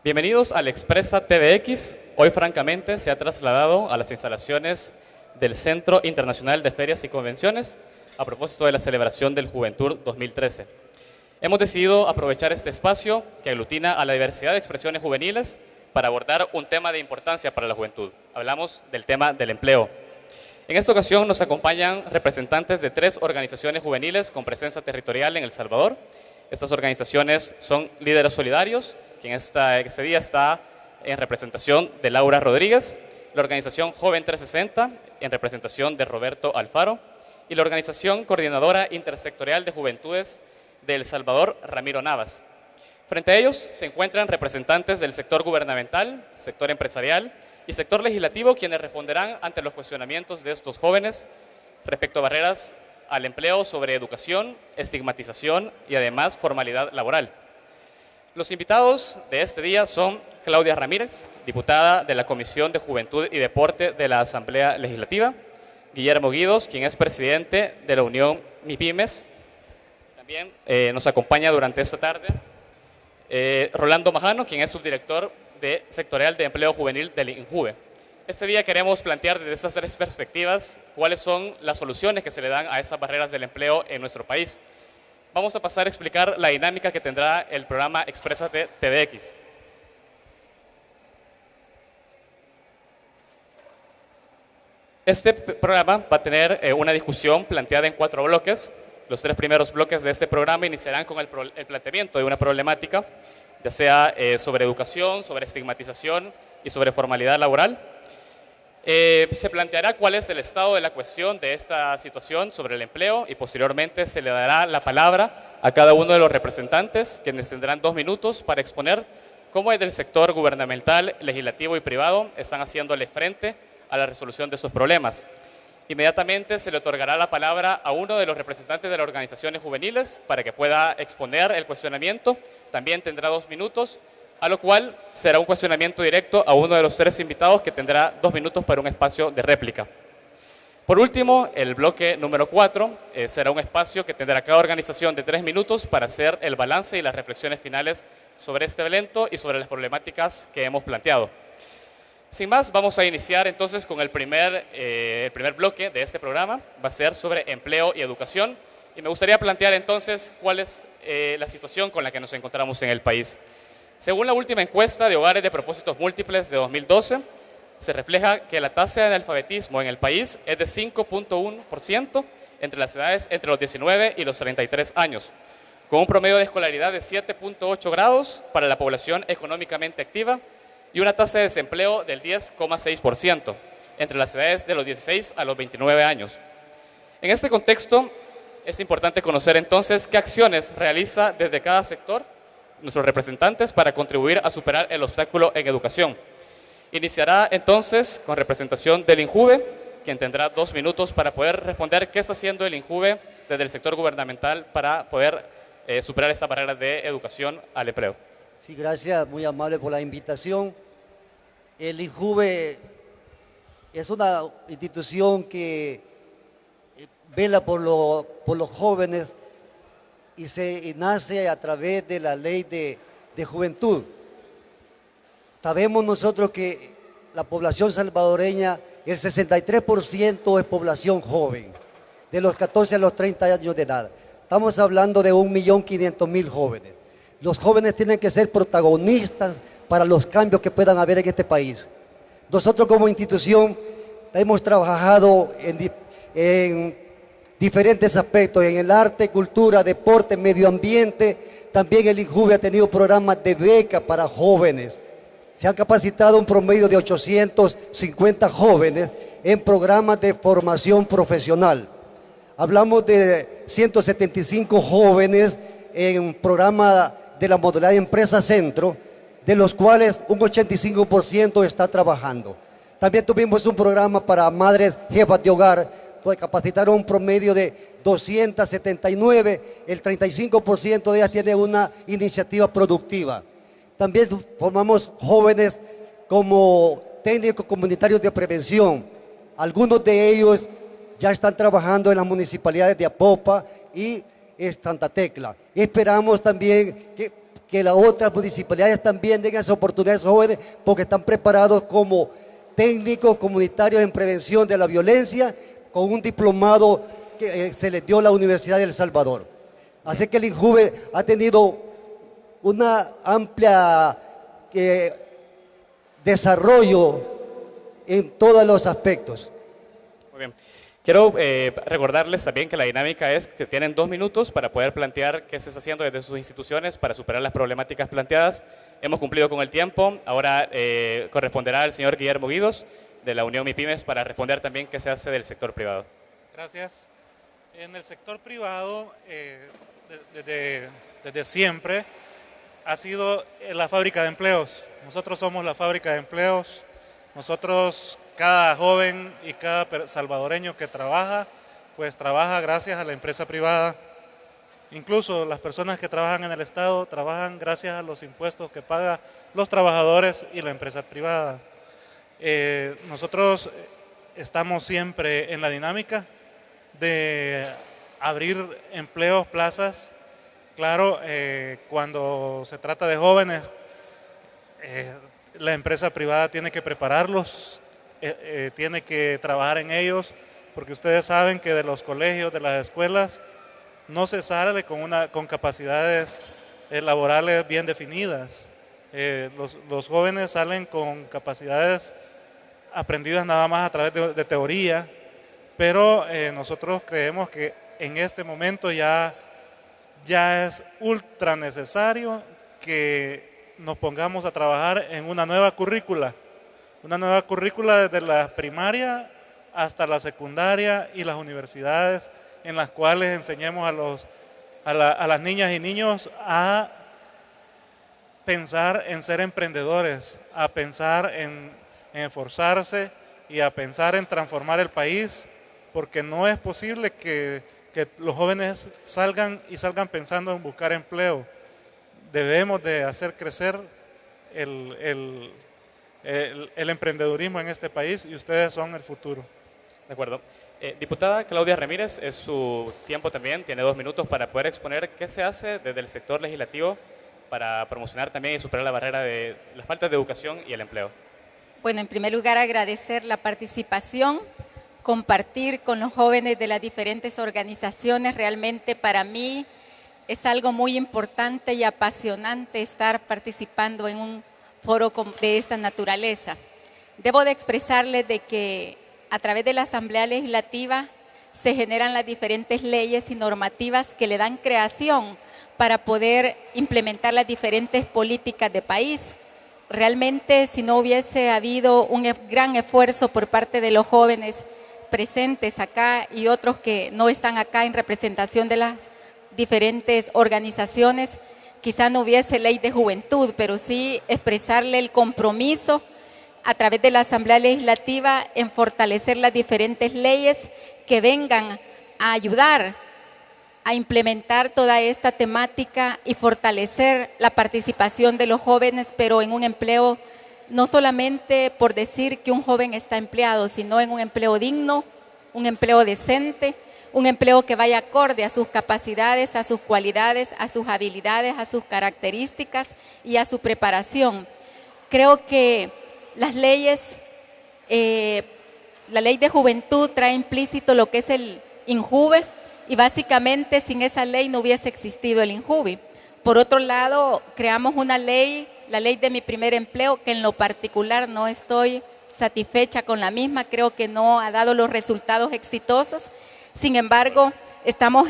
Bienvenidos al Expresa TVX. Hoy, francamente, se ha trasladado a las instalaciones del Centro Internacional de Ferias y Convenciones a propósito de la celebración del Juventud 2013. Hemos decidido aprovechar este espacio que aglutina a la diversidad de expresiones juveniles para abordar un tema de importancia para la juventud. Hablamos del tema del empleo. En esta ocasión nos acompañan representantes de 3 organizaciones juveniles con presencia territorial en El Salvador. Estas organizaciones son Líderes Solidarios, quien este día está en representación de Laura Rodríguez, la organización Joven 360 en representación de Roberto Alfaro y la organización Coordinadora Intersectorial de Juventudes de El Salvador, Ramiro Navas. Frente a ellos se encuentran representantes del sector gubernamental, sector empresarial y sector legislativo, quienes responderán ante los cuestionamientos de estos jóvenes respecto a barreras al empleo sobre educación, estigmatización y además formalidad laboral. Los invitados de este día son Claudia Ramírez, diputada de la Comisión de Juventud y Deporte de la Asamblea Legislativa, Guillermo Guidos, quien es presidente de la Unión MIPYMES. También nos acompaña durante esta tarde Rolando Majano, quien es subdirector sectorial de empleo juvenil del INJUVE. Este día queremos plantear desde estas 3 perspectivas cuáles son las soluciones que se le dan a esas barreras del empleo en nuestro país. Vamos a pasar a explicar la dinámica que tendrá el programa Exprésate TVX. Este programa va a tener una discusión planteada en 4 bloques. Los 3 primeros bloques de este programa iniciarán con el planteamiento de una problemática, ya sea sobre educación, sobre estigmatización y sobre formalidad laboral. Se planteará cuál es el estado de la cuestión de esta situación sobre el empleo y posteriormente se le dará la palabra a cada uno de los representantes, quienes tendrán 2 minutos para exponer cómo desde el sector gubernamental, legislativo y privado están haciéndole frente a la resolución de estos problemas. Inmediatamente se le otorgará la palabra a uno de los representantes de las organizaciones juveniles para que pueda exponer el cuestionamiento. También tendrá 2 minutos, a lo cual será un cuestionamiento directo a uno de los 3 invitados, que tendrá 2 minutos para un espacio de réplica. Por último, el bloque número 4 será un espacio que tendrá cada organización de 3 minutos para hacer el balance y las reflexiones finales sobre este evento y sobre las problemáticas que hemos planteado. Sin más, vamos a iniciar entonces con el primer bloque de este programa. Va a ser sobre empleo y educación. Y me gustaría plantear entonces cuál es la situación con la que nos encontramos en el país. Según la última encuesta de hogares de propósitos múltiples de 2012, se refleja que la tasa de analfabetismo en el país es de 5.1% entre las edades entre los 19 y los 33 años, con un promedio de escolaridad de 7.8 grados para la población económicamente activa y una tasa de desempleo del 10.6% entre las edades de los 16 a los 29 años. En este contexto, es importante conocer entonces qué acciones realiza desde cada sector nuestros representantes para contribuir a superar el obstáculo en educación. Iniciará entonces con representación del INJUVE, quien tendrá 2 minutos para poder responder qué está haciendo el INJUVE desde el sector gubernamental para poder superar esta barrera de educación al empleo. Sí, gracias, muy amable por la invitación. El INJUVE es una institución que vela por los jóvenes y nace a través de la ley de juventud. Sabemos nosotros que la población salvadoreña, el 63% es población joven, de los 14 a los 30 años de edad. Estamos hablando de 1.500.000 jóvenes. Los jóvenes tienen que ser protagonistas para los cambios que puedan haber en este país. Nosotros como institución hemos trabajado en diferentes aspectos, en el arte, cultura, deporte, medio ambiente. También el INJUVE ha tenido programas de beca para jóvenes. Se han capacitado un promedio de 850 jóvenes en programas de formación profesional. Hablamos de 175 jóvenes en programa de la modalidad de Empresa Centro, de los cuales un 85% está trabajando. También tuvimos un programa para madres jefas de hogar, pues capacitaron un promedio de 279, el 35% de ellas tiene una iniciativa productiva. También formamos jóvenes como técnicos comunitarios de prevención. Algunos de ellos ya están trabajando en las municipalidades de Apopa y Santa Tecla. Esperamos también que que las otras municipalidades también den esas oportunidades jóvenes porque están preparados como técnicos comunitarios en prevención de la violencia con un diplomado que se les dio la Universidad de El Salvador. Así que el INJUVE ha tenido una amplia desarrollo en todos los aspectos. Muy bien. Quiero recordarles también que la dinámica es que tienen 2 minutos para poder plantear qué se está haciendo desde sus instituciones para superar las problemáticas planteadas. Hemos cumplido con el tiempo. Ahora corresponderá al señor Guillermo Guidos, de la Unión MIPYMES, para responder también qué se hace del sector privado. Gracias. En el sector privado, desde siempre, ha sido la fábrica de empleos. Nosotros somos la fábrica de empleos. Nosotros, cada joven y cada salvadoreño que trabaja, pues trabaja gracias a la empresa privada. Incluso las personas que trabajan en el Estado trabajan gracias a los impuestos que pagan los trabajadores y la empresa privada. Nosotros estamos siempre en la dinámica de abrir empleos, plazas. Claro, cuando se trata de jóvenes, la empresa privada tiene que prepararlos, tiene que trabajar en ellos, porque ustedes saben que de los colegios, de las escuelas, no se sale con capacidades laborales bien definidas. Los jóvenes salen con capacidades aprendidas nada más a través de teoría, pero nosotros creemos que en este momento ya es ultra necesario que nos pongamos a trabajar en una nueva currícula desde la primaria hasta la secundaria y las universidades, en las cuales enseñemos a las niñas y niños a pensar en ser emprendedores, a pensar en esforzarse y a pensar en transformar el país, porque no es posible que los jóvenes salgan pensando en buscar empleo. Debemos de hacer crecer el emprendedurismo en este país y ustedes son el futuro. De acuerdo. Diputada Claudia Ramírez, es su tiempo también, tiene 2 minutos para poder exponer qué se hace desde el sector legislativo para promocionar también y superar la barrera de las faltas de educación y el empleo. Bueno, en primer lugar agradecer la participación, compartir con los jóvenes de las diferentes organizaciones. Realmente para mí es algo muy importante y apasionante estar participando en un foro de esta naturaleza. Debo de expresarles de que a través de la Asamblea Legislativa se generan las diferentes leyes y normativas que le dan creación para poder implementar las diferentes políticas de país. Realmente, si no hubiese habido un gran esfuerzo por parte de los jóvenes presentes acá y otros que no están acá en representación de las diferentes organizaciones, quizá no hubiese ley de juventud, pero sí expresarle el compromiso a través de la Asamblea Legislativa en fortalecer las diferentes leyes que vengan a ayudar a implementar toda esta temática y fortalecer la participación de los jóvenes, pero en un empleo, no solamente por decir que un joven está empleado, sino en un empleo digno, un empleo decente, un empleo que vaya acorde a sus capacidades, a sus cualidades, a sus habilidades, a sus características y a su preparación. Creo que las leyes, la ley de juventud trae implícito lo que es el INJUVE, y básicamente sin esa ley no hubiese existido el INJUVE. Por otro lado, creamos una ley, la ley de mi primer empleo, que en lo particular no estoy satisfecha con la misma, creo que no ha dado los resultados exitosos. Sin embargo, estamos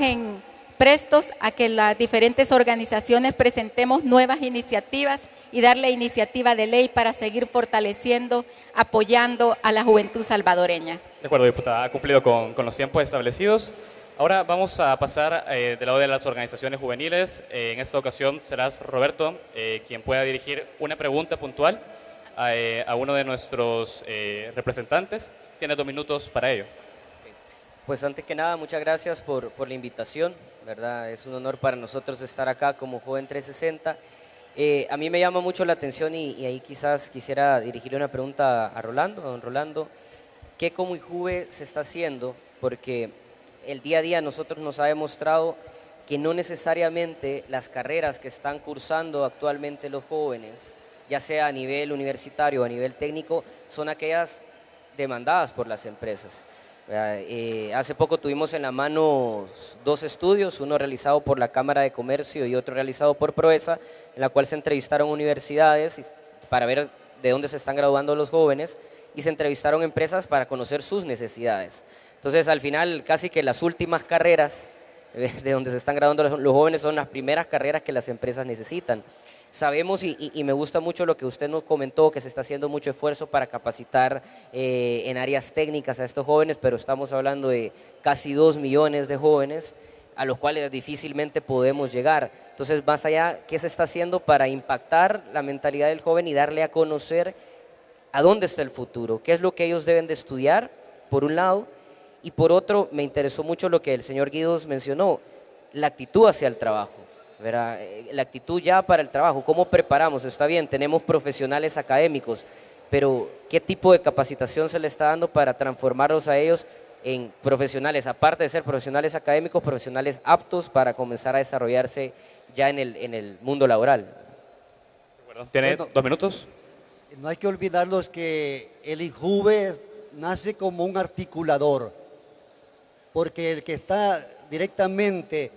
prestos a que las diferentes organizaciones presentemos nuevas iniciativas y darle iniciativa de ley para seguir fortaleciendo, apoyando a la juventud salvadoreña. De acuerdo, diputada, ha cumplido con los tiempos establecidos. Ahora vamos a pasar del lado de las organizaciones juveniles. En esta ocasión serás Roberto quien pueda dirigir una pregunta puntual a uno de nuestros representantes. Tiene 2 minutos para ello. Pues antes que nada, muchas gracias por la invitación, ¿verdad? Es un honor para nosotros estar acá como Joven 360. A mí me llama mucho la atención y ahí quizás quisiera dirigirle una pregunta a don Rolando. ¿Qué como INJUVE se está haciendo? Porque el día a día nosotros nos ha demostrado que no necesariamente las carreras que están cursando actualmente los jóvenes, ya sea a nivel universitario o a nivel técnico, son aquellas demandadas por las empresas. Hace poco tuvimos en la mano 2 estudios, uno realizado por la Cámara de Comercio y otro realizado por Proesa, en la cual se entrevistaron universidades para ver de dónde se están graduando los jóvenes y se entrevistaron empresas para conocer sus necesidades. Entonces, al final, casi que las últimas carreras de donde se están graduando los jóvenes son las primeras carreras que las empresas necesitan. Sabemos y me gusta mucho lo que usted nos comentó, que se está haciendo mucho esfuerzo para capacitar en áreas técnicas a estos jóvenes, pero estamos hablando de casi 2 millones de jóvenes a los cuales difícilmente podemos llegar. Entonces, más allá, ¿qué se está haciendo para impactar la mentalidad del joven y darle a conocer a dónde está el futuro? ¿Qué es lo que ellos deben de estudiar, por un lado? Y por otro, me interesó mucho lo que el señor Guidos mencionó, la actitud hacia el trabajo. ¿Verdad? La actitud ya para el trabajo, ¿cómo preparamos? Está bien, tenemos profesionales académicos, pero ¿qué tipo de capacitación se le está dando para transformarlos a ellos en profesionales, aparte de ser profesionales académicos, profesionales aptos para comenzar a desarrollarse ya en el mundo laboral? Bueno, ¿tiene 2 minutos? No hay que olvidarlos que el INJUVE nace como un articulador, porque el que está directamente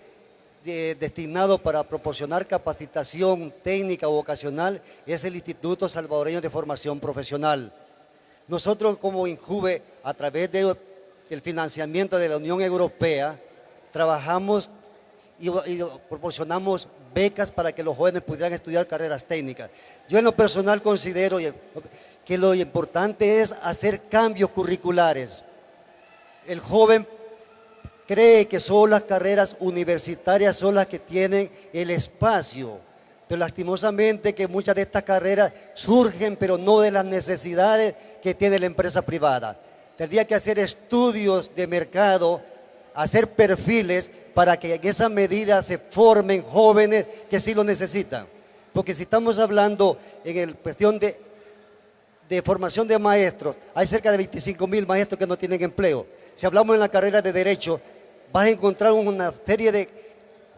destinado para proporcionar capacitación técnica o vocacional es el Instituto Salvadoreño de Formación Profesional. Nosotros como INJUVE, a través del financiamiento de la Unión Europea, trabajamos y proporcionamos becas para que los jóvenes pudieran estudiar carreras técnicas. Yo en lo personal considero que lo importante es hacer cambios curriculares. El joven cree que solo las carreras universitarias son las que tienen el espacio, pero lastimosamente que muchas de estas carreras surgen, pero no de las necesidades que tiene la empresa privada. Tendría que hacer estudios de mercado, hacer perfiles para que en esa medida se formen jóvenes que sí lo necesitan. Porque si estamos hablando en cuestión de formación de maestros, hay cerca de 25.000 maestros que no tienen empleo. Si hablamos en la carrera de Derecho, vas a encontrar una serie de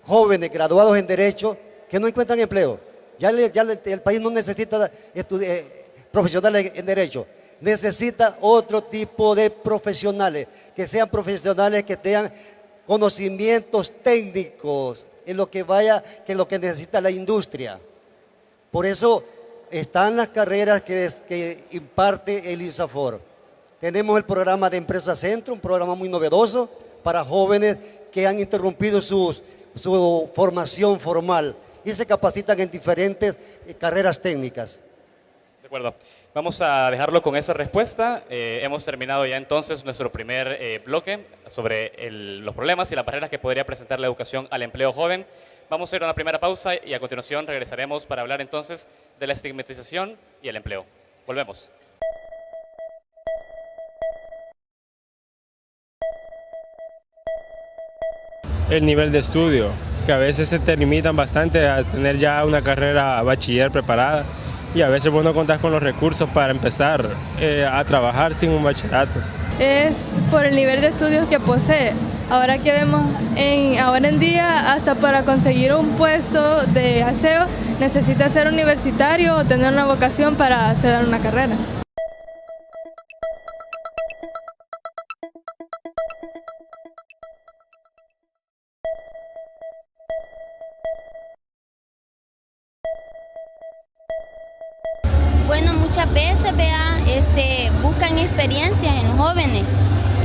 jóvenes graduados en Derecho que no encuentran empleo. Ya el país no necesita profesionales en Derecho, necesita otro tipo de profesionales, que sean profesionales que tengan conocimientos técnicos en lo que lo que necesita la industria. Por eso están las carreras que imparte el INSAFOR. Tenemos el programa de Empresa Centro, un programa muy novedoso para jóvenes que han interrumpido su formación formal y se capacitan en diferentes carreras técnicas. De acuerdo. Vamos a dejarlo con esa respuesta. Hemos terminado ya entonces nuestro primer bloque sobre los problemas y las barreras que podría presentar la educación al empleo joven. Vamos a ir a una primera pausa y a continuación regresaremos para hablar entonces de la estigmatización y el empleo. Volvemos. El nivel de estudio, que a veces se te limitan bastante a tener ya una carrera bachiller preparada y a veces vos no contás con los recursos para empezar a trabajar sin un bachillerato. Es por el nivel de estudios que posee. Ahora que vemos, ahora en día, hasta para conseguir un puesto de aseo, necesita ser universitario o tener una vocación para acceder a una carrera. Bueno, muchas veces, buscan experiencias en jóvenes,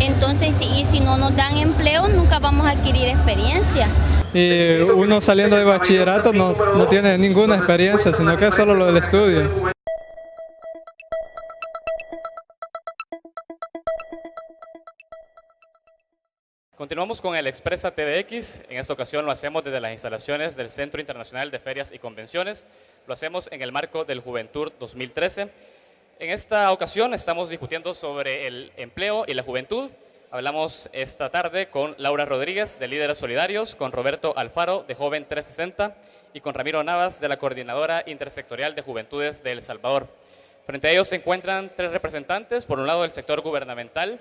entonces, y si no nos dan empleo, nunca vamos a adquirir experiencia. Y uno saliendo de bachillerato no tiene ninguna experiencia, sino que es solo lo del estudio. Continuamos con el Expresa TVX. En esta ocasión lo hacemos desde las instalaciones del Centro Internacional de Ferias y Convenciones. Lo hacemos en el marco del Juventud 2013. En esta ocasión estamos discutiendo sobre el empleo y la juventud. Hablamos esta tarde con Laura Rodríguez, de Líderes Solidarios, con Roberto Alfaro, de Joven 360, y con Ramiro Navas, de la Coordinadora Intersectorial de Juventudes de El Salvador. Frente a ellos se encuentran 3 representantes, por un lado del sector gubernamental,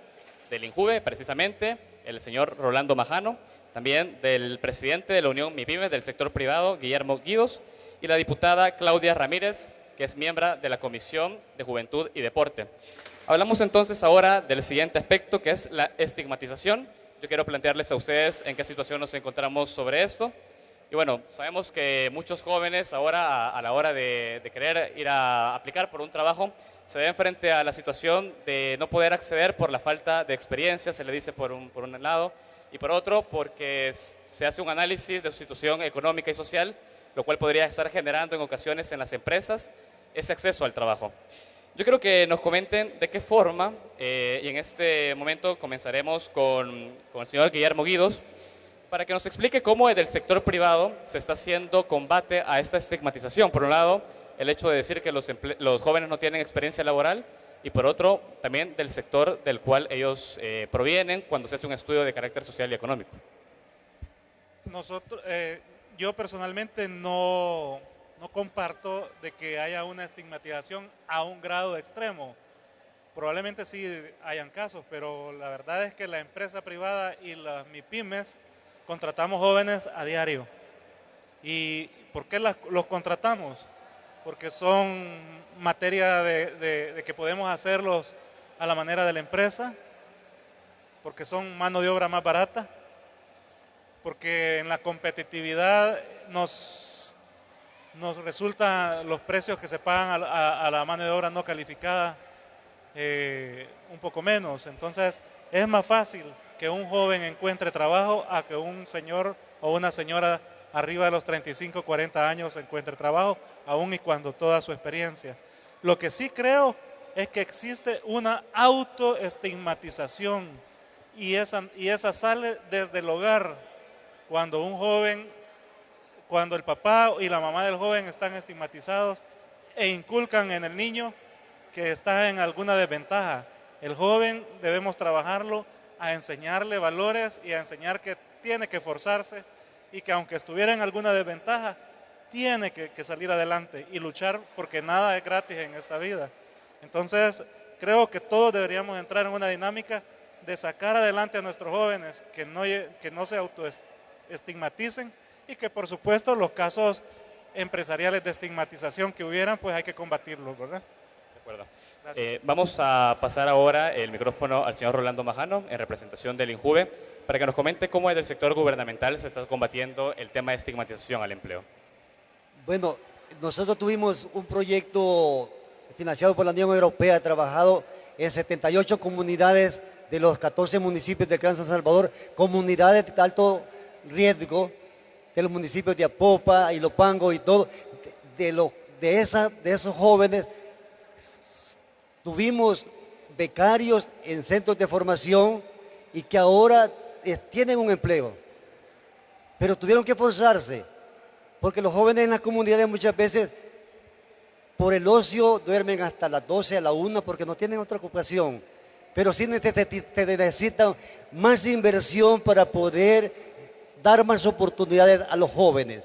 del INJUVE precisamente, el señor Rolando Majano, también del presidente de la Unión MIPYME del sector privado, Guillermo Guidos, y la diputada Claudia Ramírez, que es miembro de la Comisión de Juventud y Deporte. Hablamos entonces ahora del siguiente aspecto, que es la estigmatización. Yo quiero plantearles a ustedes en qué situación nos encontramos sobre esto. Y bueno, sabemos que muchos jóvenes ahora a la hora de querer ir a aplicar por un trabajo se ven frente a la situación de no poder acceder por la falta de experiencia, se le dice por un lado, y por otro porque se hace un análisis de su situación económica y social, lo cual podría estar generando en ocasiones en las empresas ese acceso al trabajo. Yo quiero que nos comenten de qué forma, y en este momento comenzaremos con el señor Guillermo Guidos, para que nos explique cómo desde el sector privado se está haciendo combate a esta estigmatización. Por un lado, el hecho de decir que los jóvenes no tienen experiencia laboral, y por otro, también del sector del cual ellos provienen cuando se hace un estudio de carácter social y económico. Yo personalmente no comparto de que haya una estigmatización a un grado extremo. Probablemente sí hayan casos, pero la verdad es que la empresa privada y las MIPYMES contratamos jóvenes a diario. ¿Y por qué los contratamos? Porque son materia de que podemos hacerlos a la manera de la empresa, porque son mano de obra más barata, porque en la competitividad nos resultan los precios que se pagan a la mano de obra no calificada un poco menos. Entonces es más fácil que un joven encuentre trabajo a que un señor o una señora arriba de los 35, 40 años encuentre trabajo, aun y cuando toda su experiencia. Lo que sí creo es que existe una autoestigmatización y esa sale desde el hogar, cuando el papá y la mamá del joven están estigmatizados e inculcan en el niño que está en alguna desventaja. El joven debemos trabajarlo a enseñarle valores y a enseñar que tiene que esforzarse y que aunque estuviera en alguna desventaja, tiene que salir adelante y luchar, porque nada es gratis en esta vida. Entonces, creo que todos deberíamos entrar en una dinámica de sacar adelante a nuestros jóvenes, que no se autoestigmaticen, y que por supuesto los casos empresariales de estigmatización que hubieran, pues hay que combatirlos, ¿verdad? De acuerdo. Vamos a pasar ahora el micrófono al señor Rolando Majano, en representación del INJUVE, para que nos comente cómo desde el sector gubernamental se está combatiendo el tema de estigmatización al empleo. Bueno, nosotros tuvimos un proyecto financiado por la Unión Europea, trabajado en 78 comunidades de los 14 municipios del Gran San Salvador, comunidades de alto riesgo, de los municipios de Apopa, Ilopango y todo, de esos jóvenes. Tuvimos becarios en centros de formación y que ahora tienen un empleo, pero tuvieron que esforzarse, porque los jóvenes en las comunidades muchas veces por el ocio duermen hasta las 12, a la 1, porque no tienen otra ocupación, pero sí necesitan más inversión para poder dar más oportunidades a los jóvenes.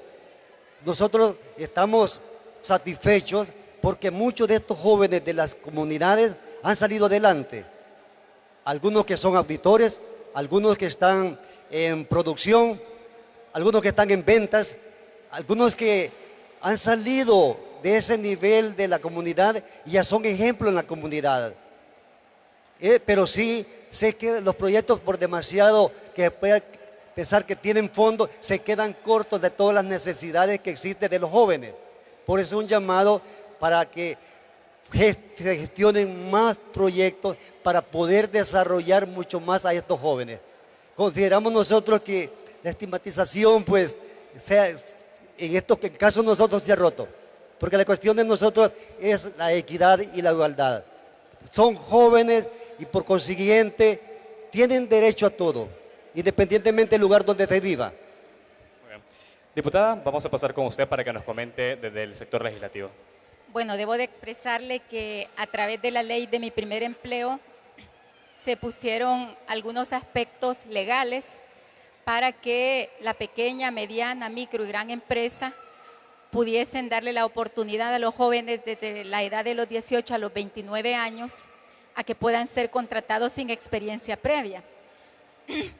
Nosotros estamos satisfechos porque muchos de estos jóvenes de las comunidades han salido adelante. Algunos que son auditores, algunos que están en producción, algunos que están en ventas, algunos que han salido de ese nivel de la comunidad y ya son ejemplos en la comunidad. Pero sí sé que los proyectos, por demasiado que pueda pensar que tienen fondos, se quedan cortos de todas las necesidades que existen de los jóvenes. Por eso un llamado para que se gestionen más proyectos para poder desarrollar mucho más a estos jóvenes. Consideramos nosotros que la estigmatización, pues, en estos casos nosotros se ha roto, porque la cuestión de nosotros es la equidad y la igualdad. Son jóvenes y por consiguiente tienen derecho a todo, independientemente del lugar donde se viva. Muy bien. Diputada, vamos a pasar con usted para que nos comente desde el sector legislativo. Bueno, debo de expresarle que a través de la ley de mi primer empleo se pusieron algunos aspectos legales para que la pequeña, mediana, micro y gran empresa pudiesen darle la oportunidad a los jóvenes desde la edad de los 18 a los 29 años a que puedan ser contratados sin experiencia previa.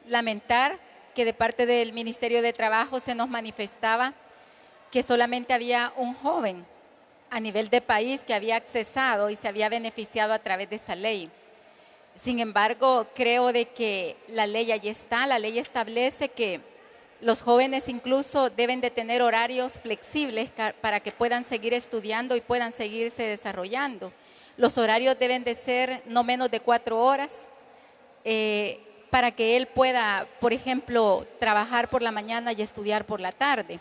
Lamentar que de parte del Ministerio de Trabajo se nos manifestaba que solamente había un joven a nivel de país que había accesado y se había beneficiado a través de esa ley. Sin embargo, creo de que la ley allí está, la ley establece que los jóvenes incluso deben de tener horarios flexibles para que puedan seguir estudiando y puedan seguirse desarrollando. Los horarios deben de ser no menos de 4 horas para que él pueda, por ejemplo, trabajar por la mañana y estudiar por la tarde.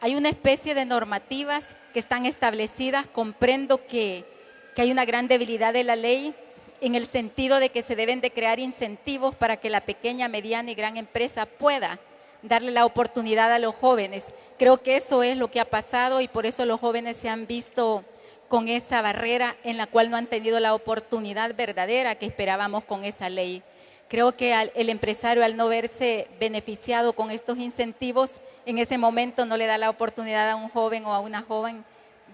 Hay una especie de normativas que están establecidas. Comprendo que hay una gran debilidad de la ley en el sentido de que se deben de crear incentivos para que la pequeña, mediana y gran empresa pueda darle la oportunidad a los jóvenes. Creo que eso es lo que ha pasado y por eso los jóvenes se han visto con esa barrera en la cual no han tenido la oportunidad verdadera que esperábamos con esa ley. Creo que el empresario, al no verse beneficiado con estos incentivos, en ese momento no le da la oportunidad a un joven o a una joven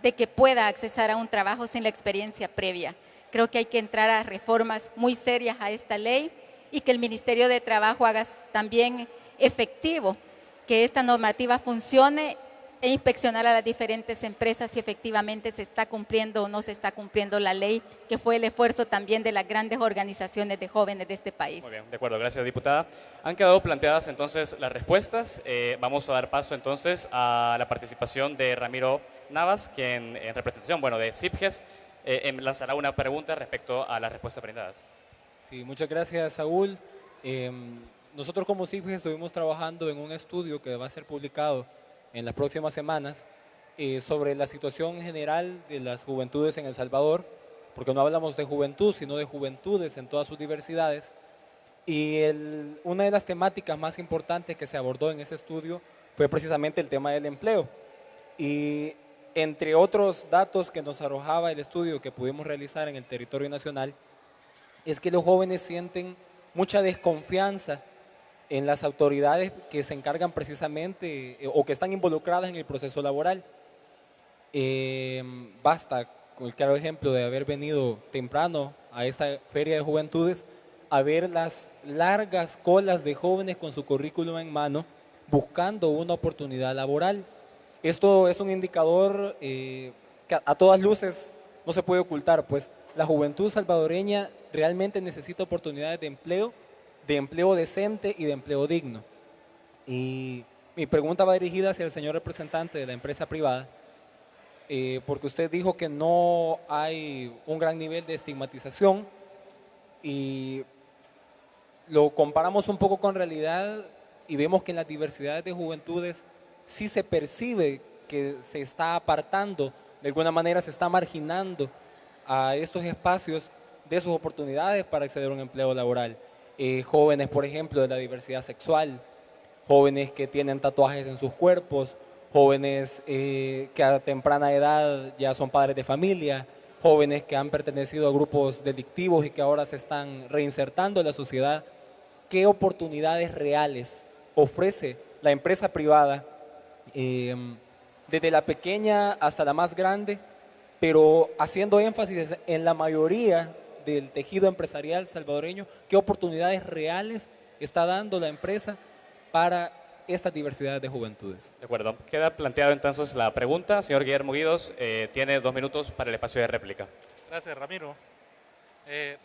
de que pueda accesar a un trabajo sin la experiencia previa. Creo que hay que entrar a reformas muy serias a esta ley y que el Ministerio de Trabajo haga también efectivo que esta normativa funcione e inspeccionar a las diferentes empresas si efectivamente se está cumpliendo o no se está cumpliendo la ley, que fue el esfuerzo también de las grandes organizaciones de jóvenes de este país. Muy bien, de acuerdo, gracias diputada. Han quedado planteadas entonces las respuestas. Vamos a dar paso entonces a la participación de Ramiro Navas, quien en representación de CIPGES lanzará una pregunta respecto a las respuestas brindadas. Sí, muchas gracias, Saúl. Nosotros como CIPGES estuvimos trabajando en un estudio que va a ser publicado en las próximas semanas sobre la situación general de las juventudes en El Salvador, porque no hablamos de juventud, sino de juventudes en todas sus diversidades. Y una de las temáticas más importantes que se abordó en ese estudio fue precisamente el tema del empleo. Y entre otros datos que nos arrojaba el estudio que pudimos realizar en el territorio nacional, es que los jóvenes sienten mucha desconfianza en las autoridades que se encargan precisamente o que están involucradas en el proceso laboral. Basta con el claro ejemplo de haber venido temprano a esta feria de juventudes a ver las largas colas de jóvenes con su currículum en mano buscando una oportunidad laboral. Esto es un indicador que a todas luces no se puede ocultar, pues la juventud salvadoreña realmente necesita oportunidades de empleo decente y de empleo digno. Y mi pregunta va dirigida hacia el señor representante de la empresa privada, porque usted dijo que no hay un gran nivel de estigmatización y lo comparamos un poco con realidad y vemos que en las diversidades de juventudes sí se percibe que se está apartando, de alguna manera se está marginando a estos espacios de sus oportunidades para acceder a un empleo laboral. Jóvenes, por ejemplo, de la diversidad sexual, jóvenes que tienen tatuajes en sus cuerpos, jóvenes que a temprana edad ya son padres de familia, jóvenes que han pertenecido a grupos delictivos y que ahora se están reinsertando en la sociedad. ¿Qué oportunidades reales ofrece la empresa privada, desde la pequeña hasta la más grande, pero haciendo énfasis en la mayoría del tejido empresarial salvadoreño? ¿Qué oportunidades reales está dando la empresa para estas diversidades de juventudes? De acuerdo. Queda planteado entonces la pregunta. Señor Guillermo Guidos, tiene 2 minutos para el espacio de réplica. Gracias, Ramiro.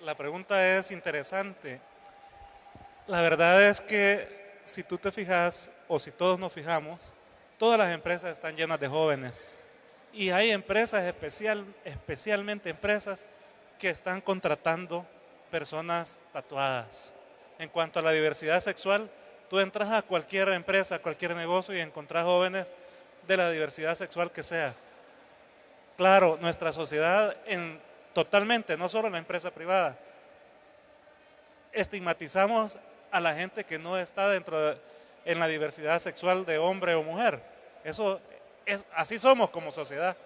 La pregunta es interesante. La verdad es que si tú te fijas, o si todos nos fijamos, todas las empresas están llenas de jóvenes. Y hay empresas, especialmente empresas, que están contratando personas tatuadas. En cuanto a la diversidad sexual, tú entras a cualquier empresa, a cualquier negocio y encontrás jóvenes de la diversidad sexual que sea. Claro, nuestra sociedad totalmente, no solo la empresa privada, estigmatizamos a la gente que no está en la diversidad sexual de hombre o mujer. Así somos como sociedad.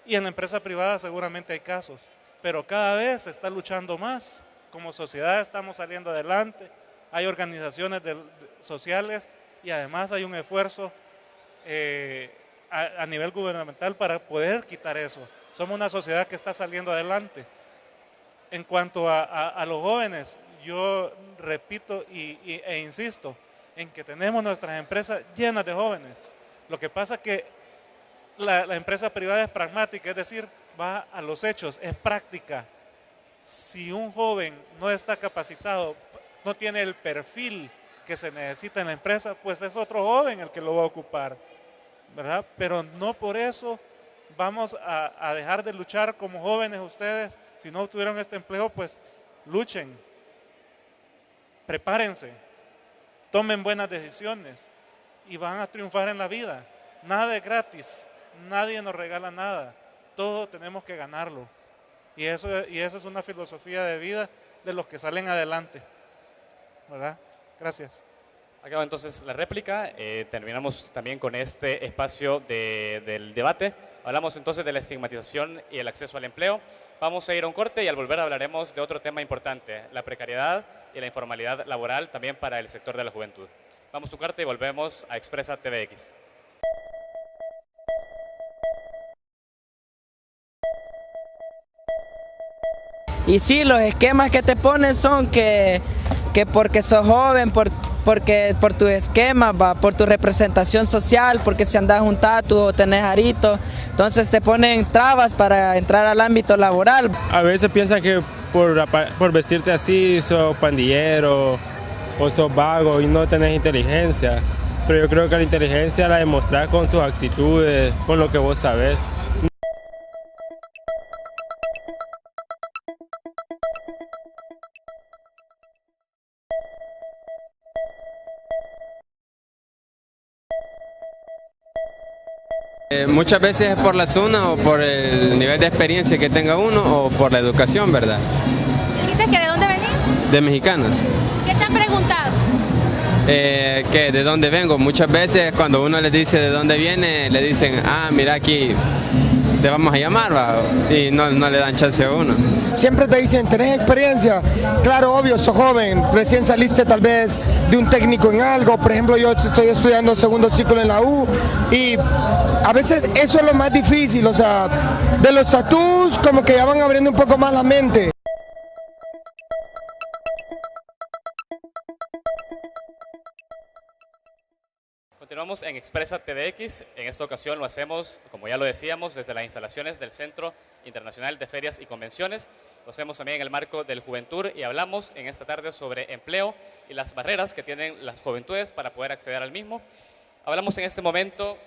Y en la empresa privada seguramente hay casos, pero cada vez se está luchando más. Como sociedad estamos saliendo adelante, hay organizaciones sociales y además hay un esfuerzo a nivel gubernamental para poder quitar eso. Somos una sociedad que está saliendo adelante. En cuanto a los jóvenes, yo repito e insisto, en que tenemos nuestras empresas llenas de jóvenes. Lo que pasa es que la empresa privada es pragmática, es decir, va a los hechos, es práctica. Si un joven no está capacitado, no tiene el perfil que se necesita en la empresa, pues es otro joven el que lo va a ocupar, ¿verdad? Pero no por eso vamos a dejar de luchar como jóvenes ustedes. Si no obtuvieron este empleo, pues luchen, prepárense, tomen buenas decisiones y van a triunfar en la vida. Nada es gratis, nadie nos regala nada, todo tenemos que ganarlo. Y esa es una filosofía de vida de los que salen adelante, ¿verdad? Gracias. Acaba entonces la réplica, terminamos también con este espacio del debate. Hablamos entonces de la estigmatización y el acceso al empleo. Vamos a ir a un corte y al volver hablaremos de otro tema importante, la precariedad y la informalidad laboral también para el sector de la juventud. Vamos a un corte y volvemos a Expresa TVX. Y sí, los esquemas que te ponen son que porque sos joven, porque por tu esquema, por tu representación social, porque si andas un tatu o tenés arito, entonces te ponen trabas para entrar al ámbito laboral. A veces piensan que por vestirte así sos pandillero o sos vago y no tenés inteligencia, pero yo creo que la inteligencia la demostrás con tus actitudes, con lo que vos sabés. Muchas veces es por la zona o por el nivel de experiencia que tenga uno o por la educación, ¿verdad? ¿Dijiste que de dónde venís? De mexicanos. ¿Qué te han preguntado? Que de dónde vengo. Muchas veces cuando uno les dice de dónde viene, le dicen, ah, mira aquí, te vamos a llamar, ¿va? Y no le dan chance a uno. Siempre te dicen, ¿tenés experiencia? Claro, obvio, sos joven, recién saliste tal vez de un técnico en algo. Por ejemplo, yo estoy estudiando segundo ciclo en la U y a veces eso es lo más difícil, o sea, de los tatús como que ya van abriendo un poco más la mente. Continuamos en Expresa TVX. En esta ocasión lo hacemos, como ya lo decíamos, desde las instalaciones del Centro Internacional de Ferias y Convenciones. Lo hacemos también en el marco del Juventur y hablamos en esta tarde sobre empleo y las barreras que tienen las juventudes para poder acceder al mismo. Hablamos en este momento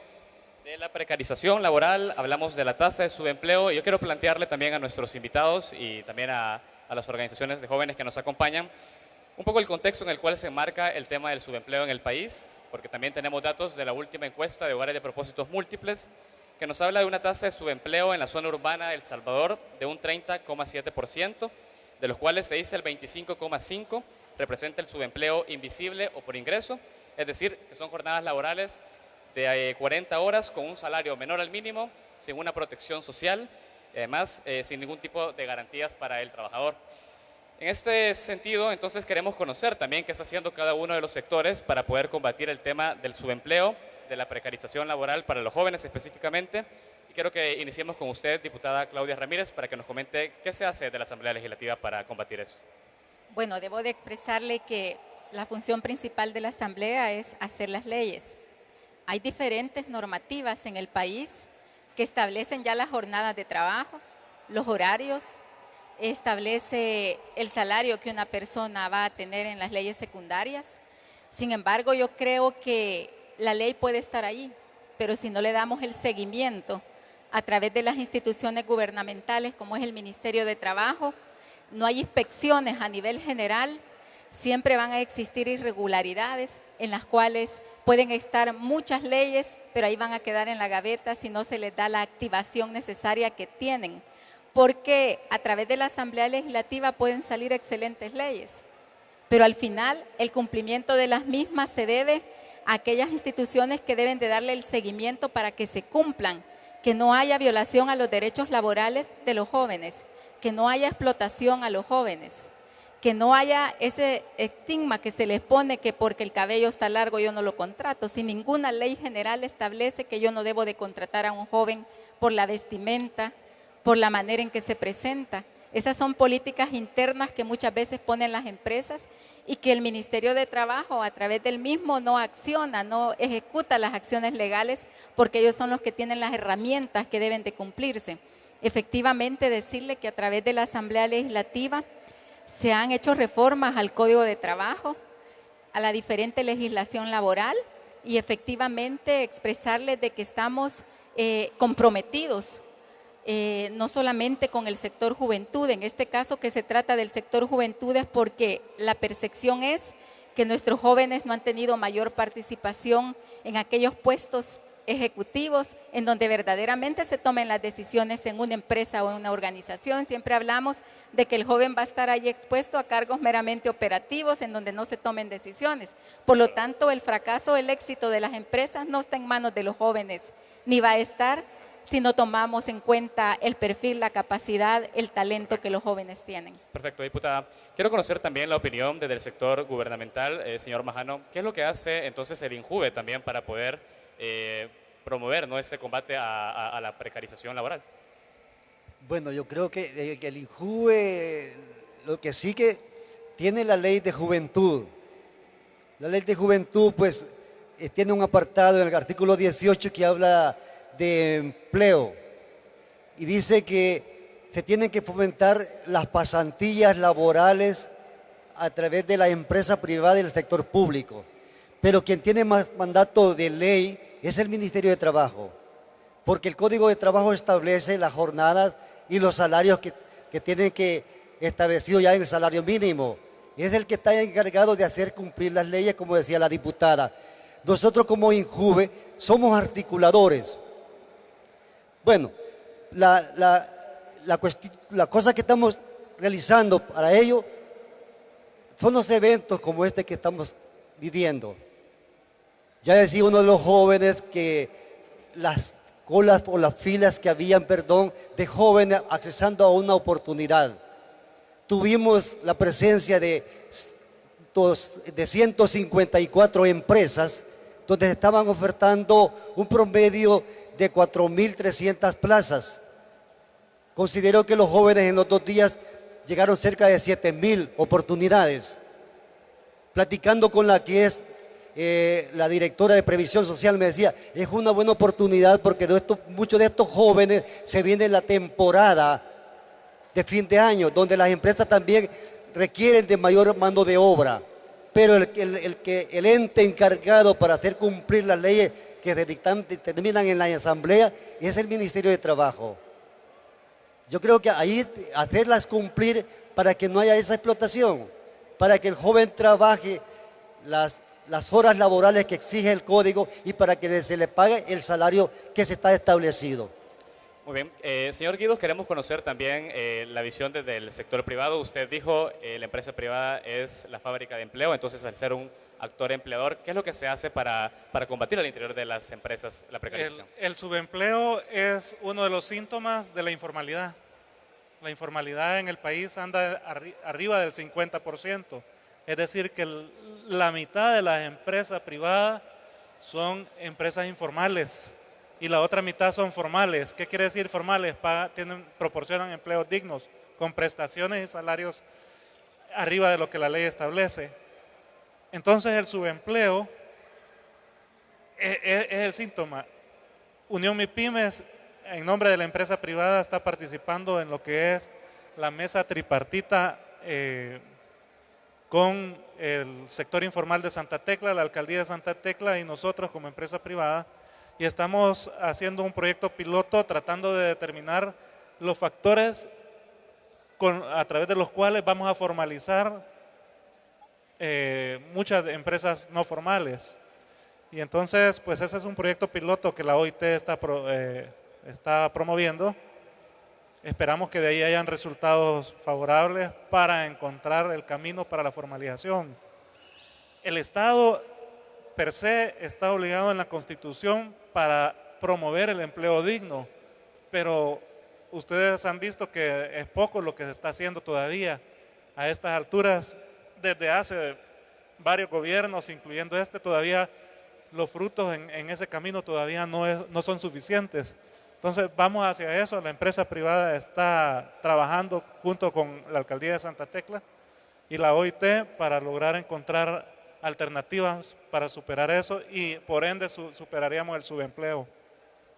de la precarización laboral, hablamos de la tasa de subempleo y yo quiero plantearle también a nuestros invitados y también a las organizaciones de jóvenes que nos acompañan un poco el contexto en el cual se enmarca el tema del subempleo en el país, porque también tenemos datos de la última encuesta de hogares de propósitos múltiples que nos habla de una tasa de subempleo en la zona urbana de El Salvador de un 30,7%, de los cuales se dice el 25,5% representa el subempleo invisible o por ingreso, es decir, que son jornadas laborales de 40 horas con un salario menor al mínimo, sin una protección social, y además sin ningún tipo de garantías para el trabajador. En este sentido, entonces queremos conocer también qué está haciendo cada uno de los sectores para poder combatir el tema del subempleo, de la precarización laboral para los jóvenes específicamente. Y quiero que iniciemos con usted, diputada Claudia Ramírez, para que nos comente qué se hace de la Asamblea Legislativa para combatir eso. Bueno, debo de expresarle que la función principal de la Asamblea es hacer las leyes. Hay diferentes normativas en el país que establecen ya las jornadas de trabajo, los horarios, establece el salario que una persona va a tener en las leyes secundarias. Sin embargo, yo creo que la ley puede estar ahí, pero si no le damos el seguimiento a través de las instituciones gubernamentales como es el Ministerio de Trabajo, no hay inspecciones a nivel general, siempre van a existir irregularidades en las cuales pueden estar muchas leyes, pero ahí van a quedar en la gaveta si no se les da la activación necesaria que tienen. Porque a través de la Asamblea Legislativa pueden salir excelentes leyes, pero al final el cumplimiento de las mismas se debe a aquellas instituciones que deben de darle el seguimiento para que se cumplan, que no haya violación a los derechos laborales de los jóvenes, que no haya explotación a los jóvenes, que no haya ese estigma que se les pone que porque el cabello está largo yo no lo contrato. Si ninguna ley general establece que yo no debo de contratar a un joven por la vestimenta, por la manera en que se presenta. Esas son políticas internas que muchas veces ponen las empresas y que el Ministerio de Trabajo a través del mismo no acciona, no ejecuta las acciones legales porque ellos son los que tienen las herramientas que deben de cumplirse. Efectivamente, decirle que a través de la Asamblea Legislativa se han hecho reformas al Código de Trabajo, a la diferente legislación laboral y efectivamente expresarles de que estamos comprometidos no solamente con el sector juventud, en este caso que se trata del sector juventud es porque la percepción es que nuestros jóvenes no han tenido mayor participación en aquellos puestos ejecutivos en donde verdaderamente se tomen las decisiones en una empresa o en una organización. Siempre hablamos de que el joven va a estar ahí expuesto a cargos meramente operativos en donde no se tomen decisiones. Por lo tanto, el fracaso, el éxito de las empresas no está en manos de los jóvenes, ni va a estar si no tomamos en cuenta el perfil, la capacidad, el talento que los jóvenes tienen. Perfecto, diputada. Quiero conocer también la opinión desde el sector gubernamental, señor Majano. ¿Qué es lo que hace entonces el INJUVE también para poder promover, ¿no?, este combate a la precarización laboral? Bueno, yo creo que el INJUVE lo que sí que tiene la ley de juventud. La ley de juventud pues tiene un apartado en el artículo 18 que habla de empleo y dice que se tienen que fomentar las pasantías laborales a través de la empresa privada y el sector público. Pero quien tiene más mandato de ley es el Ministerio de Trabajo, porque el Código de Trabajo establece las jornadas y los salarios que tienen que establecido ya en el salario mínimo. Es el que está encargado de hacer cumplir las leyes, como decía la diputada. Nosotros como INJUVE somos articuladores. Bueno, la cosa que estamos realizando para ello son los eventos como este que estamos viviendo. Ya decía uno de los jóvenes que las colas o las filas que habían, de jóvenes accesando a una oportunidad. Tuvimos la presencia de 154 empresas donde estaban ofertando un promedio de 4.300 plazas. Considero que los jóvenes en los 2 días llegaron cerca de 7.000 oportunidades. Platicando con la que es la directora de Previsión Social me decía, es una buena oportunidad porque muchos de estos jóvenes se viene la temporada de fin de año, donde las empresas también requieren de mayor mano de obra, pero el ente encargado para hacer cumplir las leyes que se determinan en la Asamblea es el Ministerio de Trabajo. Yo creo que ahí hacerlas cumplir para que no haya esa explotación, para que el joven trabaje las horas laborales que exige el código y para que se le pague el salario que se está establecido. Muy bien. Señor Guido, queremos conocer también la visión desde el sector privado. Usted dijo la empresa privada es la fábrica de empleo, entonces al ser un actor empleador, ¿qué es lo que se hace para combatir al interior de las empresas la precarización? El subempleo es uno de los síntomas de la informalidad. La informalidad en el país anda arriba del 50%. Es decir, que la mitad de las empresas privadas son empresas informales y la otra mitad son formales. ¿Qué quiere decir formales? Proporcionan empleos dignos con prestaciones y salarios arriba de lo que la ley establece. Entonces el subempleo es el síntoma. Unión MIPYMES, en nombre de la empresa privada, está participando en lo que es la mesa tripartita con el sector informal de Santa Tecla, la alcaldía de Santa Tecla y nosotros como empresa privada, y estamos haciendo un proyecto piloto tratando de determinar los factores a través de los cuales vamos a formalizar muchas empresas no formales. Y entonces, pues ese es un proyecto piloto que la OIT está promoviendo. Esperamos que de ahí hayan resultados favorables para encontrar el camino para la formalización. El Estado per se está obligado en la Constitución para promover el empleo digno, pero ustedes han visto que es poco lo que se está haciendo todavía a estas alturas. Desde hace varios gobiernos, incluyendo todavía los frutos en ese camino todavía no son suficientes. Entonces vamos hacia eso, la empresa privada está trabajando junto con la Alcaldía de Santa Tecla y la OIT para lograr encontrar alternativas para superar eso y por ende superaríamos el subempleo.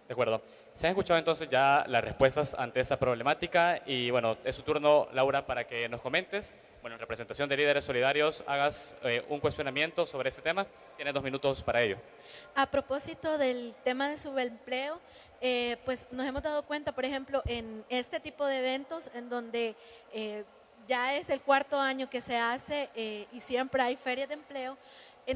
De acuerdo. Se han escuchado entonces ya las respuestas ante esta problemática y bueno, es su turno, Laura, para que nos comentes. Bueno, en representación de Líderes Solidarios, hagas un cuestionamiento sobre este tema. Tienes 2 minutos para ello. A propósito del tema de subempleo, pues nos hemos dado cuenta, por ejemplo, en este tipo de eventos en donde ya es el 4.º año que se hace y siempre hay ferias de empleo,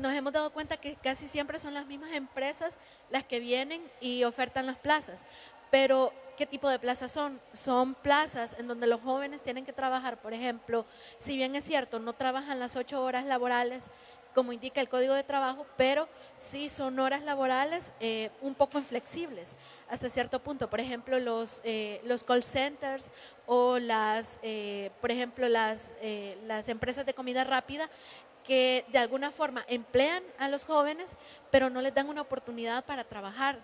nos hemos dado cuenta que casi siempre son las mismas empresas las que vienen y ofertan las plazas. Pero, ¿qué tipo de plazas son? Son plazas en donde los jóvenes tienen que trabajar, por ejemplo, si bien es cierto, no trabajan las 8 horas laborales, como indica el Código de Trabajo, pero sí son horas laborales un poco inflexibles hasta cierto punto. Por ejemplo, los call centers o por ejemplo, las empresas de comida rápida que de alguna forma emplean a los jóvenes, pero no les dan una oportunidad para trabajar,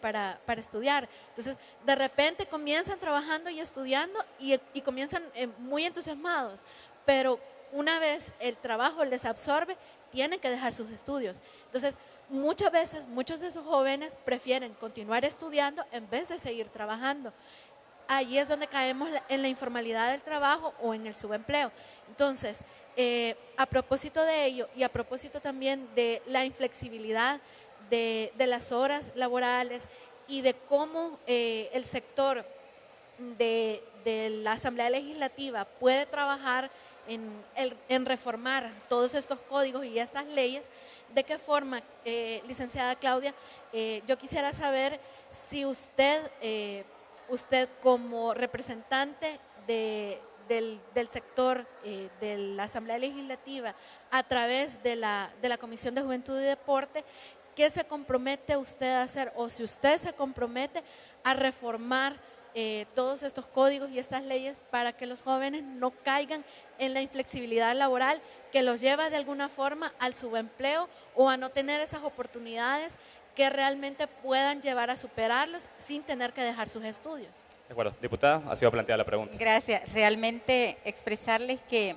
para estudiar. Entonces, de repente comienzan trabajando y estudiando y comienzan muy entusiasmados, pero una vez el trabajo les absorbe, tienen que dejar sus estudios. Entonces, muchas veces, muchos de esos jóvenes prefieren continuar estudiando en vez de seguir trabajando. Ahí es donde caemos en la informalidad del trabajo o en el subempleo. Entonces, a propósito de ello y a propósito también de la inflexibilidad de las horas laborales y de cómo el sector de la Asamblea Legislativa puede trabajar en reformar todos estos códigos y estas leyes, ¿de qué forma, licenciada Claudia? Yo quisiera saber si usted como representante del sector de la Asamblea Legislativa a través de la Comisión de Juventud y Deporte, ¿qué se compromete usted a hacer o si usted se compromete a reformar todos estos códigos y estas leyes para que los jóvenes no caigan en la inflexibilidad laboral que los lleva de alguna forma al subempleo o a no tener esas oportunidades que realmente puedan llevar a superarlos sin tener que dejar sus estudios? De acuerdo. Diputada, ha sido planteada la pregunta. Gracias. Realmente expresarles que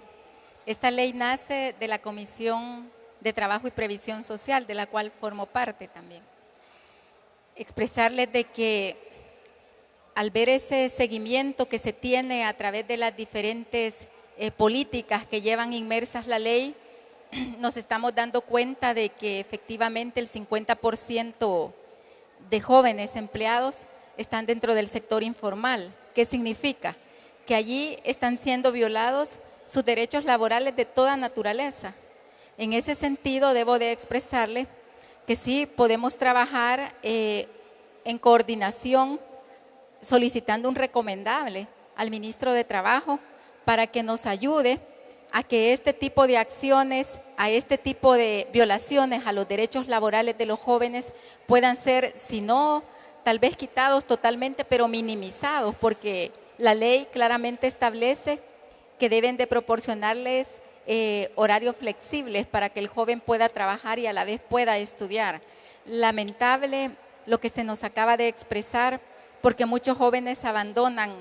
esta ley nace de la Comisión de Trabajo y Previsión Social, de la cual formo parte también. Expresarles de que al ver ese seguimiento que se tiene a través de las diferentes políticas que llevan inmersas la ley, nos estamos dando cuenta de que efectivamente el 50% de jóvenes empleados están dentro del sector informal. ¿Qué significa? Que allí están siendo violados sus derechos laborales de toda naturaleza. En ese sentido, debo de expresarle que sí podemos trabajar en coordinación, solicitando un recomendable al ministro de Trabajo para que nos ayude a que este tipo de acciones, a este tipo de violaciones a los derechos laborales de los jóvenes puedan ser, si no, tal vez quitados totalmente, pero minimizados, porque la ley claramente establece que deben de proporcionarles horarios flexibles para que el joven pueda trabajar y a la vez pueda estudiar. Lamentable lo que se nos acaba de expresar, porque muchos jóvenes abandonan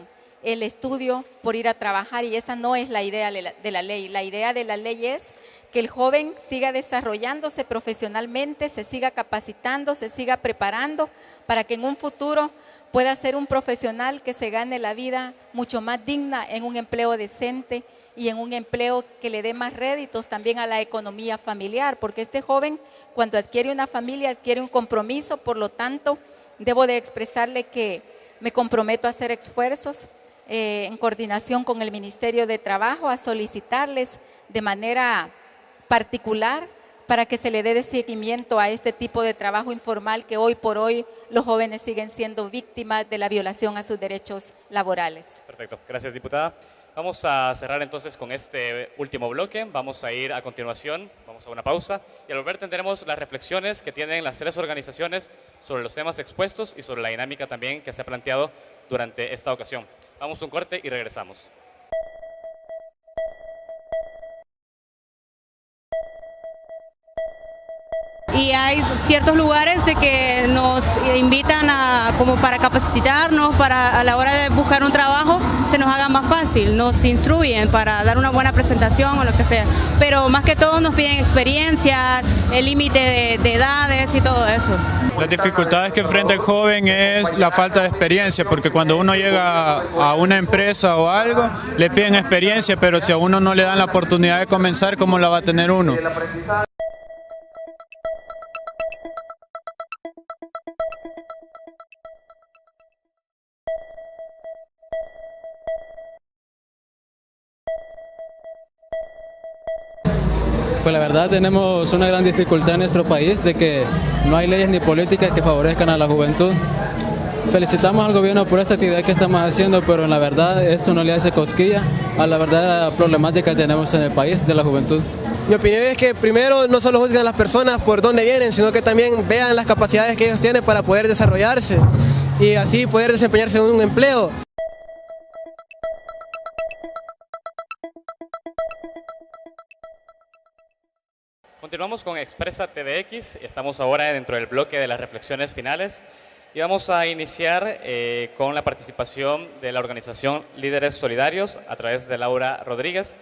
el estudio por ir a trabajar y esa no es la idea de la ley. La idea de la ley es que el joven siga desarrollándose profesionalmente, se siga capacitando, se siga preparando para que en un futuro pueda ser un profesional que se gane la vida mucho más digna en un empleo decente y en un empleo que le dé más réditos también a la economía familiar, porque este joven cuando adquiere una familia adquiere un compromiso, por lo tanto debo de expresarle que me comprometo a hacer esfuerzos en coordinación con el Ministerio de Trabajo a solicitarles de manera particular para que se le dé seguimiento a este tipo de trabajo informal que hoy por hoy los jóvenes siguen siendo víctimas de la violación a sus derechos laborales. Perfecto, gracias diputada. Vamos a cerrar entonces con este último bloque, vamos a ir a continuación, vamos a una pausa y al volver tendremos las reflexiones que tienen las 3 organizaciones sobre los temas expuestos y sobre la dinámica también que se ha planteado durante esta ocasión. Vamos a un corte y regresamos. y hay ciertos lugares de que nos invitan como para capacitarnos, para a la hora de buscar un trabajo se nos haga más fácil, nos instruyen para dar una buena presentación o lo que sea, pero más que todo nos piden experiencia, el límite de edades y todo eso. Las dificultades que enfrenta el joven es la falta de experiencia, porque cuando uno llega a una empresa o algo, le piden experiencia, pero si a uno no le dan la oportunidad de comenzar, ¿cómo la va a tener uno? Pues la verdad tenemos una gran dificultad en nuestro país de que no hay leyes ni políticas que favorezcan a la juventud. Felicitamos al gobierno por esta actividad que estamos haciendo, pero en la verdad esto no le hace cosquilla a la verdadera problemática que tenemos en el país de la juventud. Mi opinión es que primero no solo juzguen a las personas por dónde vienen, sino que también vean las capacidades que ellos tienen para poder desarrollarse y así poder desempeñarse en un empleo. Continuamos con Expresa TVX, estamos ahora dentro del bloque de las reflexiones finales y vamos a iniciar con la participación de la organización Líderes Solidarios a través de Laura Rodríguez,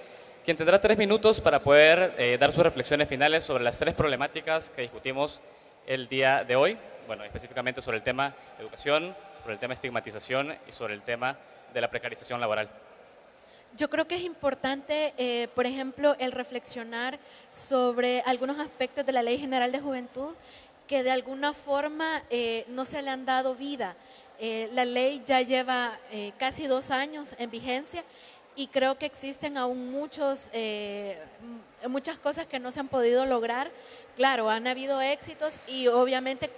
quien tendrá 3 minutos para poder dar sus reflexiones finales sobre las 3 problemáticas que discutimos el día de hoy, bueno, específicamente sobre el tema educación, sobre el tema estigmatización y sobre el tema de la precarización laboral. Yo creo que es importante, por ejemplo, el reflexionar sobre algunos aspectos de la Ley General de Juventud que de alguna forma no se le han dado vida. La ley ya lleva casi 2 años en vigencia y creo que existen aún muchas cosas que no se han podido lograr. Claro, han habido éxitos y obviamente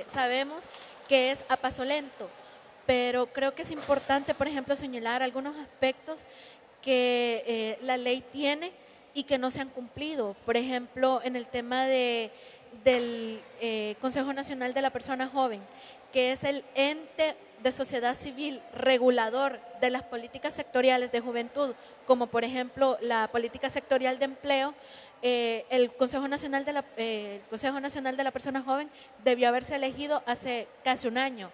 sabemos que es a paso lento, pero creo que es importante, por ejemplo, señalar algunos aspectos que la ley tiene y que no se han cumplido. Por ejemplo, en el tema del Consejo Nacional de la Persona Joven, que es el ente de sociedad civil regulador de las políticas sectoriales de juventud, como por ejemplo la política sectorial de empleo, el Consejo Nacional de la Persona Joven debió haberse elegido hace casi 1 año.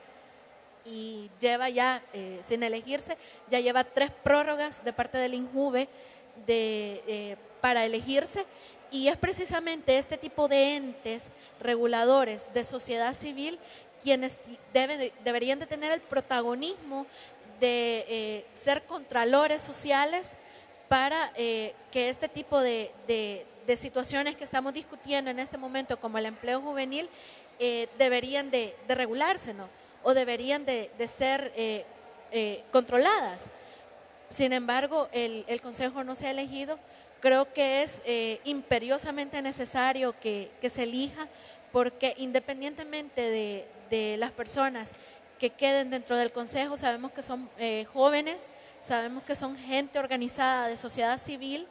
Y lleva ya, sin elegirse, ya lleva 3 prórrogas de parte del INJUVE para elegirse, y es precisamente este tipo de entes reguladores de sociedad civil quienes deberían de tener el protagonismo de ser contralores sociales para que este tipo de situaciones que estamos discutiendo en este momento, como el empleo juvenil, deberían de regularse, ¿no? O deberían de ser controladas. Sin embargo, el Consejo no se ha elegido. Creo que es imperiosamente necesario que se elija, porque independientemente de las personas que queden dentro del Consejo, sabemos que son jóvenes, sabemos que son gente organizada de sociedad civil,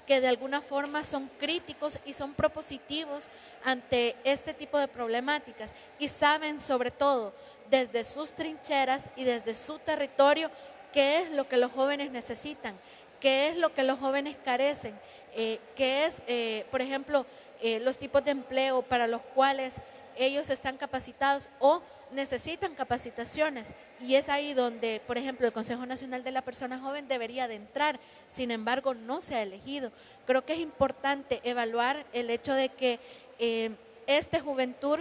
que de alguna forma son críticos y son propositivos ante este tipo de problemáticas y saben sobre todo desde sus trincheras y desde su territorio qué es lo que los jóvenes necesitan, qué es lo que los jóvenes carecen, qué es, por ejemplo, los tipos de empleo para los cuales ellos están capacitados o necesitan capacitaciones, y es ahí donde, por ejemplo, el Consejo Nacional de la Persona Joven debería de entrar. Sin embargo, no se ha elegido. Creo que es importante evaluar el hecho de que este Juventud,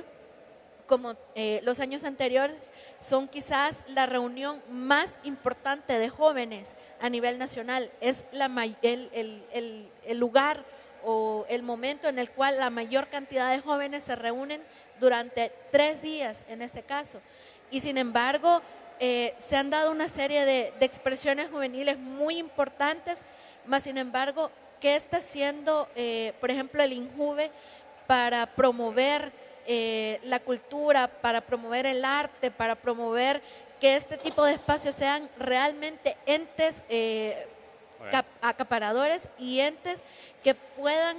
como los años anteriores, son quizás la reunión más importante de jóvenes a nivel nacional. Es el lugar o el momento en el cual la mayor cantidad de jóvenes se reúnen durante 3 días en este caso. Y sin embargo, se han dado una serie de expresiones juveniles muy importantes, más sin embargo, ¿qué está haciendo, por ejemplo, el INJUVE para promover la cultura, para promover el arte, para promover que este tipo de espacios sean realmente entes acaparadores y entes que puedan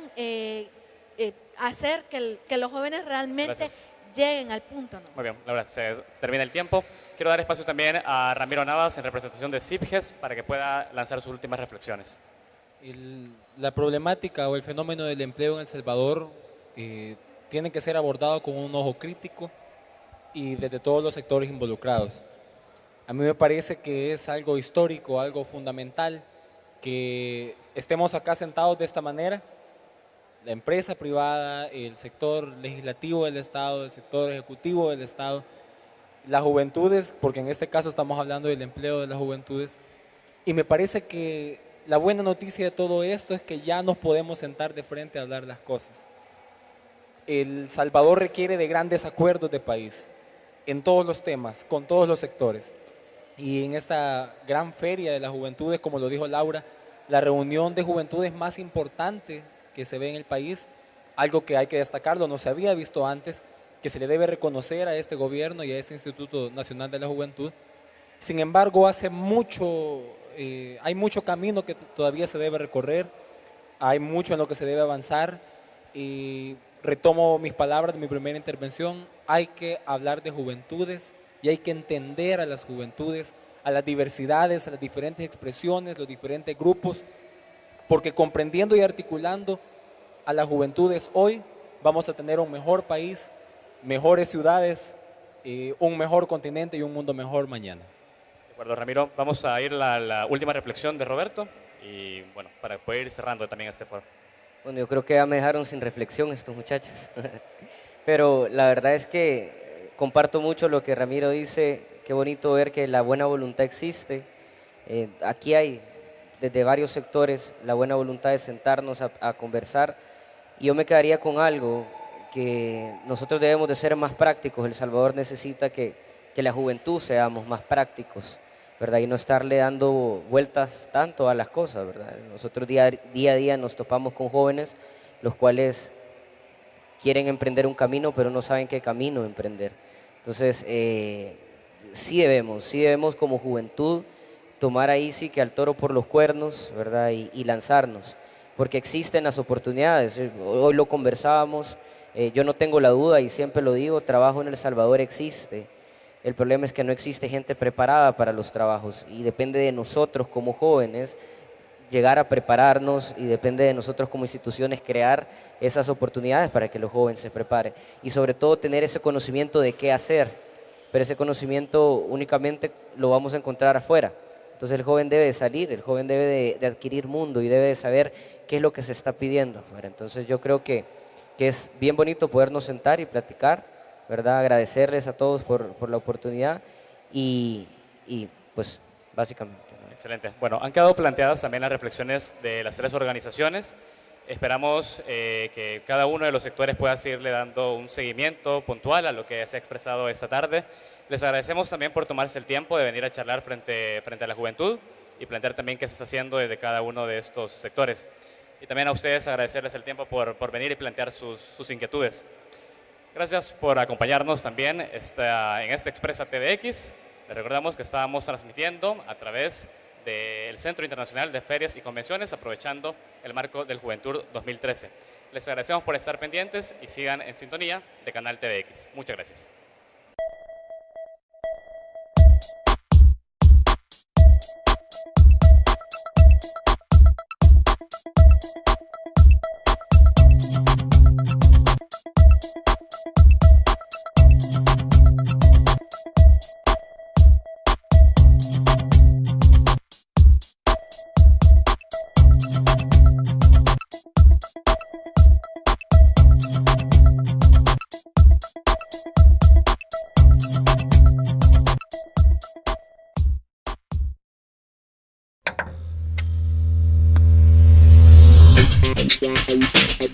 hacer que los jóvenes realmente lleguen al punto, ¿no? Muy bien, Laura, se termina el tiempo. Quiero dar espacio también a Ramiro Navas en representación de CIPGES para que pueda lanzar sus últimas reflexiones. La problemática o el fenómeno del empleo en El Salvador tienen que ser abordados con un ojo crítico y desde todos los sectores involucrados. A mí me parece que es algo histórico, algo fundamental, que estemos acá sentados de esta manera, la empresa privada, el sector legislativo del Estado, el sector ejecutivo del Estado, las juventudes, porque en este caso estamos hablando del empleo de las juventudes, y me parece que la buena noticia de todo esto es que ya nos podemos sentar de frente a hablar las cosas. El Salvador requiere de grandes acuerdos de país, en todos los temas, con todos los sectores. Y en esta gran feria de las juventudes, como lo dijo Laura, la reunión de juventudes más importante que se ve en el país, algo que hay que destacarlo, no se había visto antes, que se le debe reconocer a este gobierno y a este Instituto Nacional de la Juventud. Sin embargo, hay mucho camino que todavía se debe recorrer, hay mucho en lo que se debe avanzar, y retomo mis palabras de mi primera intervención, hay que hablar de juventudes y hay que entender a las juventudes, a las diversidades, a las diferentes expresiones, los diferentes grupos, porque comprendiendo y articulando a las juventudes hoy, vamos a tener un mejor país, mejores ciudades, un mejor continente y un mundo mejor mañana. De acuerdo, Ramiro. Vamos a ir a la última reflexión de Roberto y bueno, para poder ir cerrando también este foro. Bueno, yo creo que ya me dejaron sin reflexión estos muchachos, pero la verdad es que comparto mucho lo que Ramiro dice. Qué bonito ver que la buena voluntad existe. Aquí hay desde varios sectores la buena voluntad de sentarnos a conversar, y yo me quedaría con algo, que nosotros debemos de ser más prácticos. El Salvador necesita que la juventud seamos más prácticos, ¿verdad? Y no estarle dando vueltas tanto a las cosas, ¿verdad? Nosotros día a día nos topamos con jóvenes los cuales quieren emprender un camino, pero no saben qué camino emprender. Entonces, sí debemos como juventud tomar ahí sí que al toro por los cuernos, ¿verdad? Y lanzarnos, porque existen las oportunidades. Hoy lo conversábamos, yo no tengo la duda y siempre lo digo, trabajo en El Salvador existe. El problema es que no existe gente preparada para los trabajos, y depende de nosotros como jóvenes llegar a prepararnos, y depende de nosotros como instituciones crear esas oportunidades para que los jóvenes se preparen, y sobre todo tener ese conocimiento de qué hacer, pero ese conocimiento únicamente lo vamos a encontrar afuera. Entonces el joven debe de salir, el joven debe de adquirir mundo y debe de saber qué es lo que se está pidiendo afuera. Entonces yo creo que es bien bonito podernos sentar y platicar, ¿verdad? Agradecerles a todos por la oportunidad y pues básicamente, ¿no? Excelente. Bueno, han quedado planteadas también las reflexiones de las tres organizaciones. Esperamos que cada uno de los sectores pueda seguirle dando un seguimiento puntual a lo que se ha expresado esta tarde. Les agradecemos también por tomarse el tiempo de venir a charlar frente a la juventud y plantear también qué se está haciendo desde cada uno de estos sectores. Y también a ustedes agradecerles el tiempo por venir y plantear sus inquietudes. Gracias por acompañarnos también en esta Expresa TVX. Les recordamos que estábamos transmitiendo a través del Centro Internacional de Ferias y Convenciones, aprovechando el marco del Juventud 2013. Les agradecemos por estar pendientes y sigan en sintonía de Canal TVX. Muchas gracias. Yeah.